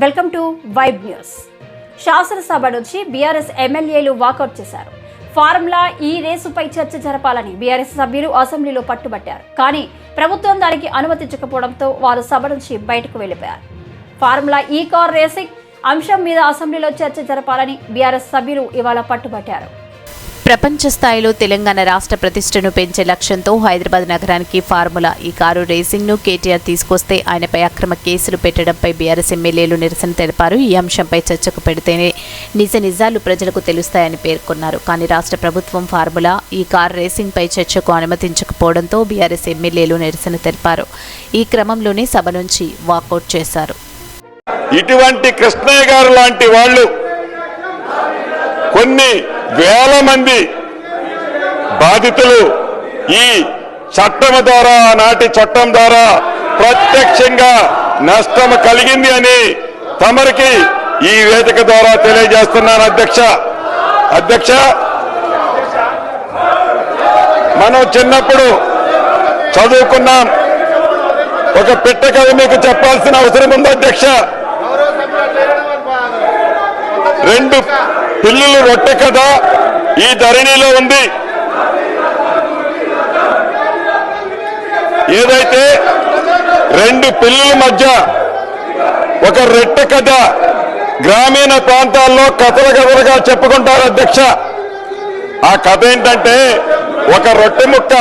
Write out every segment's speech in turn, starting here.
Welcome to vibe news. శాసనసభ నుంచి BRS ఎమ్మెల్యేలు వాకౌట్ చేశారు. ఫార్ములా ఈ రేసుపై చర్చ జరపాలని బీఆర్ఎస్ సభ్యులు అసెంబ్లీలో పట్టుబట్టారు. కానీ ప్రభుత్వం దానికి అనుమతించకపోవడంతో వారు సభ నుంచి బయటకు వెళ్లిపోయారు. ఫార్ములా ఈ కార్ రేసింగ్ అంశం మీద అసెంబ్లీలో చర్చ జరపాలని బీఆర్ఎస్ సభ్యులు ఇవాళ పట్టుబట్టారు. ప్రపంచ స్థాయిలో తెలంగాణ రాష్ట్ర ప్రతిష్టను పెంచే లక్ష్యంతో హైదరాబాద్ నగరానికి ఫార్ములా ఈ కారు రేసింగ్ను కేటీఆర్ తీసుకొస్తే ఆయనపై అక్రమ కేసులు పెట్టడంపై బీఆర్ఎస్ ఎమ్మెల్యేలు నిరసన తెలిపారు. ఈ అంశంపై చర్చకు పెడితేనే నిజాలు ప్రజలకు తెలుస్తాయని పేర్కొన్నారు. కానీ రాష్ట్ర ప్రభుత్వం ఫార్ములా ఈ కారు రేసింగ్పై చర్చకు అనుమతించకపోవడంతో బీఆర్ఎస్ ఎమ్మెల్యేలు నిరసన తెలిపారు. ఈ క్రమంలోనే సభ నుంచి వాకౌట్ చేశారు. ఇటువంటి కృష్ణయ్య గారు లాంటి వాళ్ళు కొన్ని వేల మంది బాధితులు ఈ చట్టం ద్వారా నాటి చట్టం ద్వారా ప్రత్యక్షంగా నష్టం కలిగింది అని తమరికి ఈ వేదిక ద్వారా తెలియజేస్తున్నాను. అధ్యక్ష మనం చిన్నప్పుడు చదువుకున్నాం. ఒక పిట్ట కథ మీకు చెప్పాల్సిన అవసరం ఉంది అధ్యక్ష. రెండు పిల్లులు రొట్టె కథ ఈ ధరణిలో ఉంది. ఏదైతే రెండు పిల్లుల మధ్య ఒక రొట్టె కథ గ్రామీణ ప్రాంతాల్లో కథలుగా చెప్పుకుంటారు అధ్యక్ష. ఆ కథ ఏంటంటే ఒక రొట్టె ముక్క,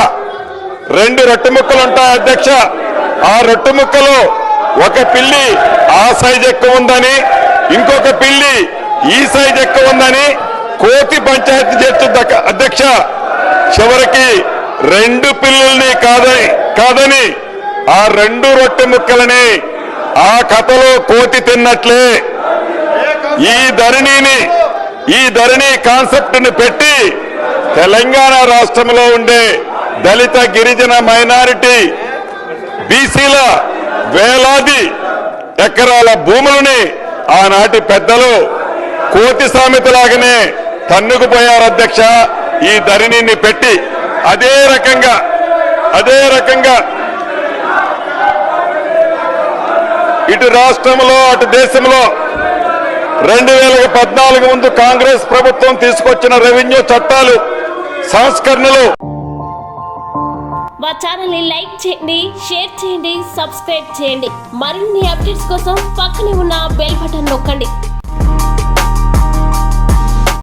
రెండు రొట్టె ముక్కలు ఉంటాయి అధ్యక్ష. ఆ రొట్టె ముక్కలో ఒక పిల్లి ఆ సైజ్ ఎక్కువ ఉందని, ఇంకొక పిల్లి ఈ సైజ్ ఎక్కువ ఉందని కోతి పంచాయతీ చేస్తుంది అధ్యక్ష. చివరికి రెండు పిల్లుల్ని కాదని ఆ రెండు రొట్టె ముక్కలని ఆ కథలో కోతి తిన్నట్లే ఈ ధరణి కాన్సెప్ట్ ని పెట్టి తెలంగాణ రాష్ట్రంలో ఉండే దళిత గిరిజన మైనారిటీ బీసీల వేలాది ఎకరాల భూములని ఆనాటి పెద్దలు కోతి సామెతలాగానే తన్నుకుపోయారు అధ్యక్ష. ఈ ధరణిని పెట్టి అదే రకంగా ఇటు రాష్ట్రంలో అటు దేశంలో 2014 ముందు కాంగ్రెస్ ప్రభుత్వం తీసుకొచ్చిన రెవెన్యూ చట్టాలు సంస్కరణలు. మా ఛానల్ ని లైక్ చేయండి, షేర్ చేయండి, సబ్స్క్రైబ్ చేయండి. మరిన్ని అప్డేట్స్ కోసం పక్కనే ఉన్న బెల్ బటన్ నొక్కండి.